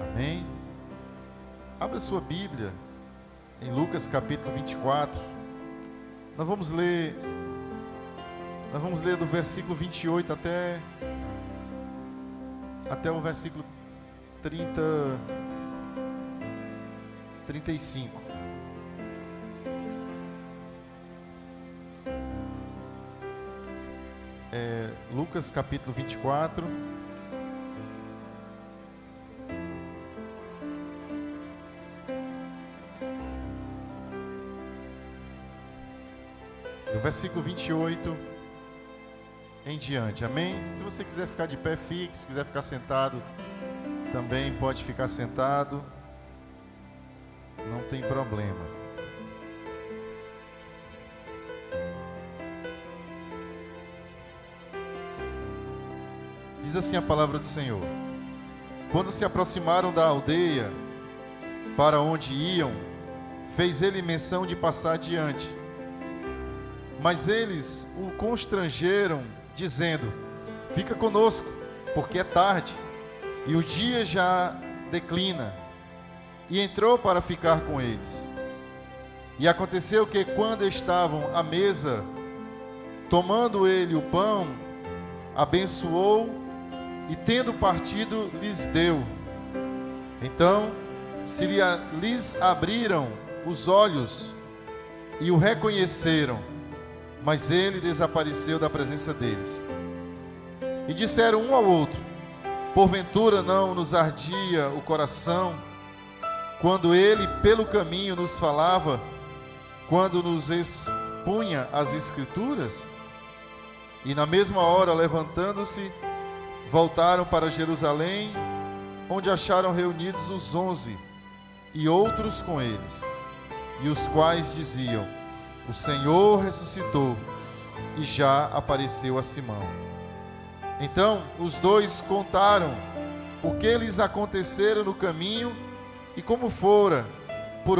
Amém? Abra sua Bíblia em Lucas capítulo 24. Nós vamos ler do versículo 28 até o versículo 35. Lucas capítulo 24. Do versículo 28 em diante, amém? Se você quiser ficar de pé, fique. Se quiser ficar sentado, também pode ficar sentado. Não tem problema. Diz assim a palavra do Senhor: Quando se aproximaram da aldeia para onde iam, fez ele menção de passar adiante. Mas eles o constrangeram, dizendo: Fica conosco, porque é tarde, e o dia já declina. E entrou para ficar com eles. E aconteceu que, quando estavam à mesa, tomando ele o pão, abençoou, e tendo partido, lhes deu. Então lhes abriram os olhos, e o reconheceram. Mas ele desapareceu da presença deles. E disseram um ao outro: Porventura não nos ardia o coração, quando ele pelo caminho nos falava, quando nos expunha as Escrituras? E na mesma hora, levantando-se, voltaram para Jerusalém, onde acharam reunidos os 11, e outros com eles, e os quais diziam: O Senhor ressuscitou, e já apareceu a Simão. Então os dois contaram o que lhes acontecera no caminho, e como fora por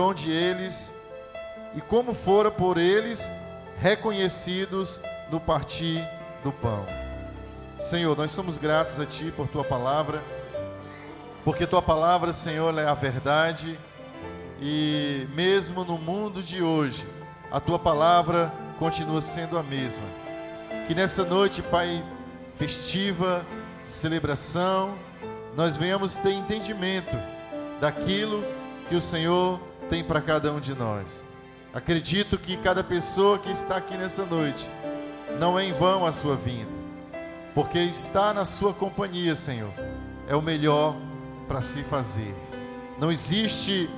eles reconhecidos no partir do pão. Senhor, nós somos gratos a Ti por Tua palavra, porque Tua palavra, Senhor, é a verdade, e mesmo no mundo de hoje, a Tua palavra continua sendo a mesma. Que nessa noite, Pai, festiva, de celebração, nós venhamos ter entendimento daquilo que o Senhor tem para cada um de nós. Acredito que cada pessoa que está aqui nessa noite, não é em vão a sua vinda, porque estar na sua companhia, Senhor, é o melhor para se fazer. Não existe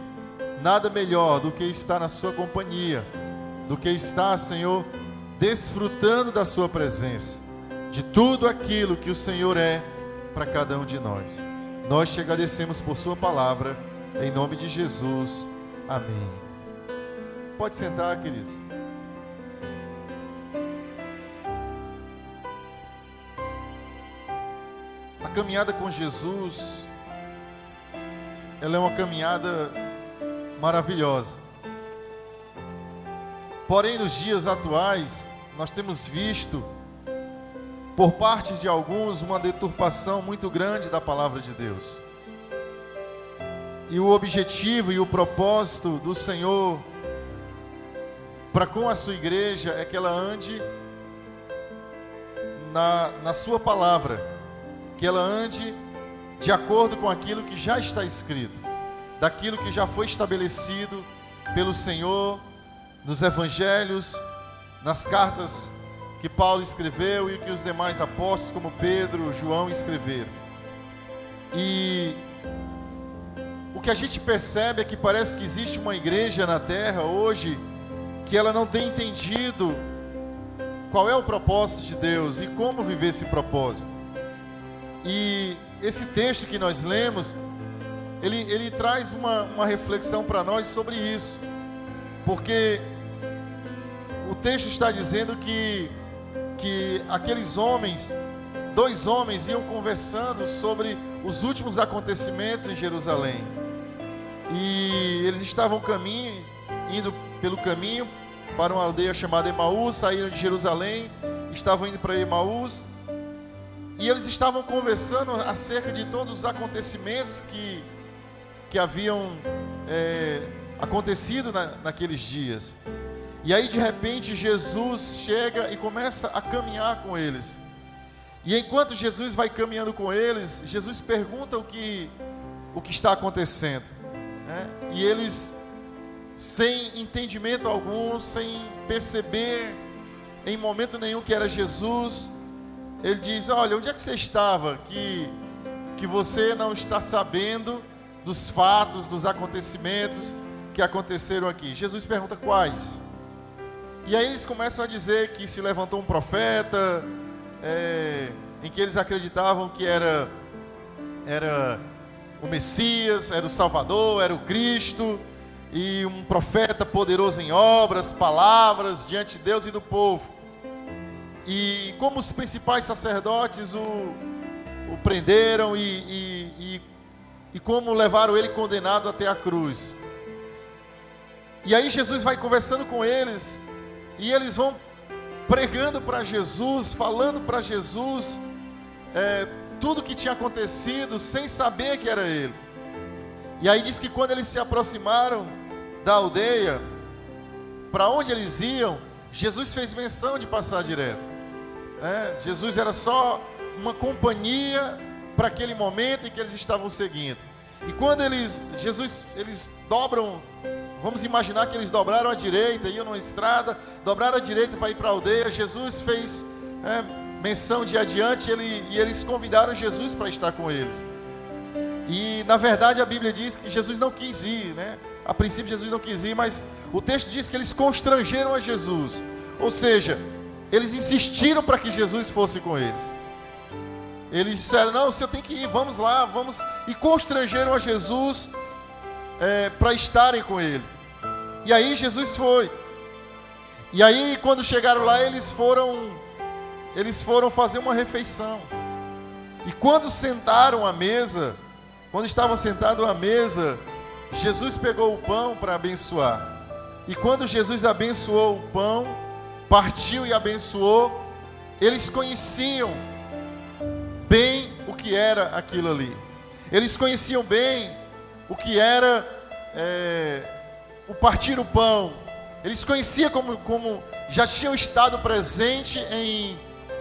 nada melhor do que estar na sua companhia, do que estar, Senhor, desfrutando da sua presença, de tudo aquilo que o Senhor é para cada um de nós. Nós te agradecemos por sua palavra, em nome de Jesus, amém. Pode sentar, queridos. A caminhada com Jesus, ela é uma caminhada maravilhosa. Porém, nos dias atuais, nós temos visto, por parte de alguns, uma deturpação muito grande da palavra de Deus. E o objetivo e o propósito do Senhor para com a sua igreja é que ela ande na sua palavra, que ela ande de acordo com aquilo que já está escrito, daquilo que já foi estabelecido pelo Senhor nos evangelhos, nas cartas que Paulo escreveu e que os demais apóstolos, como Pedro, João, escreveram. E o que a gente percebe é que parece que existe uma igreja na terra hoje que ela não tem entendido qual é o propósito de Deus e como viver esse propósito. E esse texto que nós lemos, ele traz uma reflexão para nós sobre isso, porque o texto está dizendo que aqueles homens, 2 homens, iam conversando sobre os últimos acontecimentos em Jerusalém. E eles estavam indo pelo caminho para uma aldeia chamada Emaús, saíram de Jerusalém, estavam indo para Emaús, e eles estavam conversando acerca de todos os acontecimentos que haviam acontecido naqueles dias. E aí de repente Jesus chega e começa a caminhar com eles. E enquanto Jesus vai caminhando com eles, Jesus pergunta o que está acontecendo, né? E eles, sem entendimento algum, sem perceber em momento nenhum que era Jesus, ele diz: olha, onde é que você estava que você não está sabendo dos fatos, dos acontecimentos que aconteceram aqui? Jesus pergunta: quais? E aí eles começam a dizer que se levantou um profeta, em que eles acreditavam que era o Messias, era o Salvador, era o Cristo, e um profeta poderoso em obras, palavras, diante de Deus e do povo. E como os principais sacerdotes o prenderam e como levaram ele condenado até a cruz. E aí Jesus vai conversando com eles, e eles vão pregando para Jesus, falando para Jesus tudo o que tinha acontecido, sem saber que era ele. E aí diz que quando eles se aproximaram da aldeia, para onde eles iam, Jesus fez menção de passar direto, né? Jesus era só uma companhia para aquele momento em que eles estavam seguindo. E quando eles dobram, vamos imaginar que eles dobraram à direita, iam numa estrada, dobraram à direita para ir para a aldeia. Jesus fez menção de adiante, e eles convidaram Jesus para estar com eles. E na verdade a Bíblia diz que Jesus não quis ir, né? A princípio Jesus não quis ir, mas o texto diz que eles constrangeram a Jesus. Ou seja, eles insistiram para que Jesus fosse com eles. Eles disseram: não, você tem que ir, vamos lá, vamos. E constrangeram a Jesus para estarem com ele. E aí Jesus foi. E aí quando chegaram lá, eles foram fazer uma refeição. E quando sentaram à mesa, quando estavam sentados à mesa, Jesus pegou o pão para abençoar. E quando Jesus abençoou o pão, partiu e abençoou, eles conheciam bem o que era aquilo ali. Eles conheciam bem o que era o partir o pão. Eles conheciam como já tinham estado presente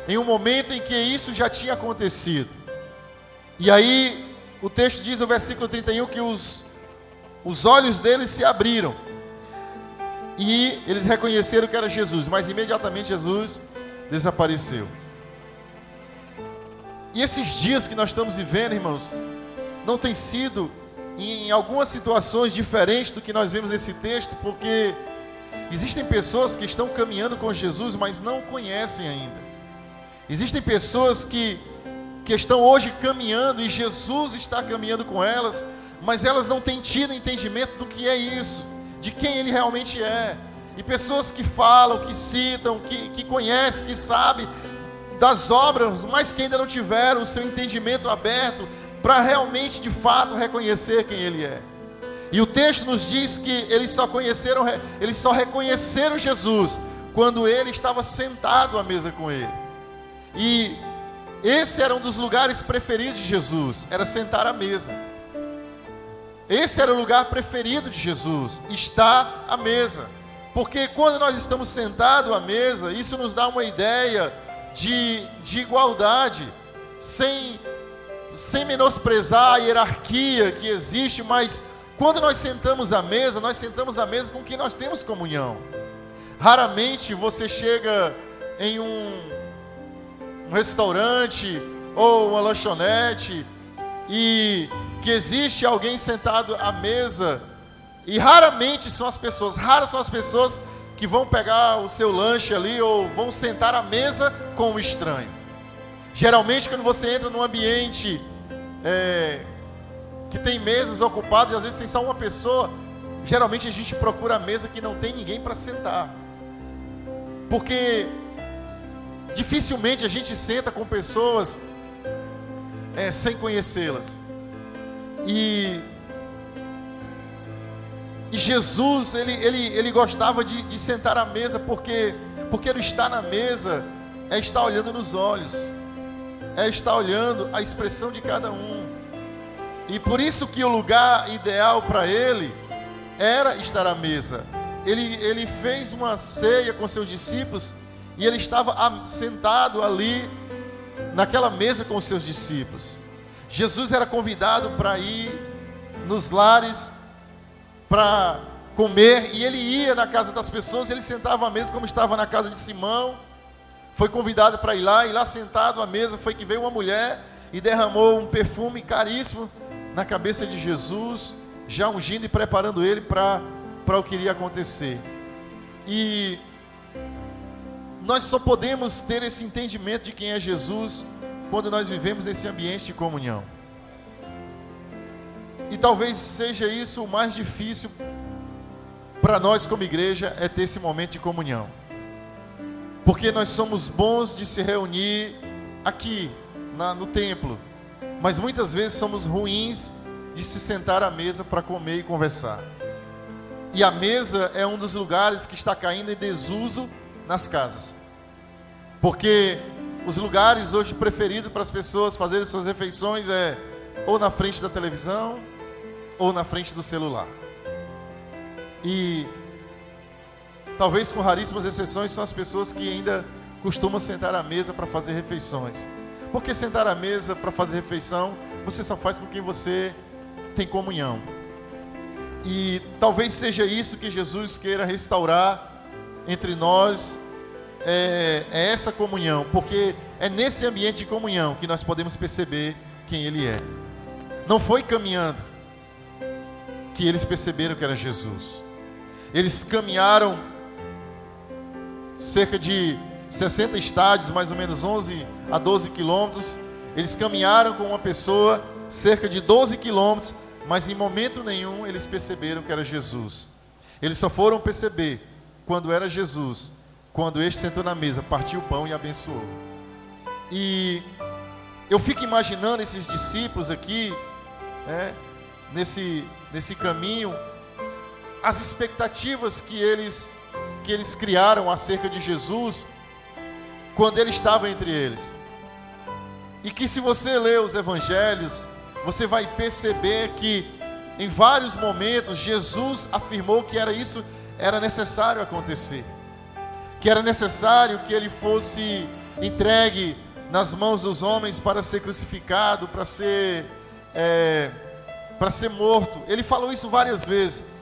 em um momento em que isso já tinha acontecido. E aí o texto diz no versículo 31 que os olhos deles se abriram e eles reconheceram que era Jesus, mas imediatamente Jesus desapareceu. E esses dias que nós estamos vivendo, irmãos, não tem sido em algumas situações diferentes do que nós vemos nesse texto, porque existem pessoas que estão caminhando com Jesus, mas não o conhecem ainda. Existem pessoas que estão hoje caminhando e Jesus está caminhando com elas, mas elas não têm tido entendimento do que é isso, de quem Ele realmente é. E pessoas que falam, que citam, que conhecem, que sabem das obras, mas que ainda não tiveram o seu entendimento aberto para realmente, de fato, reconhecer quem Ele é. E o texto nos diz que eles só reconheceram Jesus quando Ele estava sentado à mesa com Ele. E esse era um dos lugares preferidos de Jesus, era sentar à mesa. Esse era o lugar preferido de Jesus, estar à mesa. Porque quando nós estamos sentados à mesa, isso nos dá uma ideia de igualdade, sem menosprezar a hierarquia que existe, mas quando nós sentamos à mesa com quem nós temos comunhão. Raramente você chega em um restaurante ou uma lanchonete e que existe alguém sentado à mesa, e raras são as pessoas que vão pegar o seu lanche ali ou vão sentar à mesa com um estranho. Geralmente quando você entra num ambiente que tem mesas ocupadas e às vezes tem só uma pessoa, geralmente a gente procura a mesa que não tem ninguém para sentar, porque dificilmente a gente senta com pessoas sem conhecê-las. E Jesus, ele gostava de sentar à mesa, porque ele estar na mesa é estar olhando nos olhos, é estar olhando a expressão de cada um. E por isso que o lugar ideal para ele era estar à mesa. Ele fez uma ceia com seus discípulos e ele estava sentado ali naquela mesa com os seus discípulos. Jesus era convidado para ir nos lares para comer, e ele ia na casa das pessoas, ele sentava à mesa como estava na casa de Simão. Foi convidado para ir lá, e lá sentado à mesa foi que veio uma mulher e derramou um perfume caríssimo na cabeça de Jesus, já ungindo e preparando ele para o que iria acontecer. E nós só podemos ter esse entendimento de quem é Jesus quando nós vivemos nesse ambiente de comunhão. E talvez seja isso o mais difícil para nós como igreja, é ter esse momento de comunhão. Porque nós somos bons de se reunir aqui no templo, mas muitas vezes somos ruins de se sentar à mesa para comer e conversar. E a mesa é um dos lugares que está caindo em desuso nas casas. Porque os lugares hoje preferidos para as pessoas fazerem suas refeições é ou na frente da televisão ou na frente do celular. E talvez com raríssimas exceções são as pessoas que ainda costumam sentar à mesa para fazer refeições. Porque sentar à mesa para fazer refeição, você só faz com quem você tem comunhão. E talvez seja isso que Jesus queira restaurar entre nós, é essa comunhão. Porque é nesse ambiente de comunhão que nós podemos perceber quem Ele é. Não foi caminhando que eles perceberam que era Jesus. Eles caminharam cerca de 60 estádios, mais ou menos 11 a 12 quilômetros. Eles caminharam com uma pessoa cerca de 12 quilômetros, mas em momento nenhum eles perceberam que era Jesus. Eles só foram perceber quando era Jesus, quando este sentou na mesa, partiu o pão e abençoou. E eu fico imaginando esses discípulos aqui, nesse caminho, as expectativas que eles criaram acerca de Jesus quando Ele estava entre eles. E que se você ler os evangelhos, você vai perceber que em vários momentos Jesus afirmou que era necessário acontecer, que era necessário que Ele fosse entregue nas mãos dos homens para ser crucificado, para ser morto. Ele falou isso várias vezes.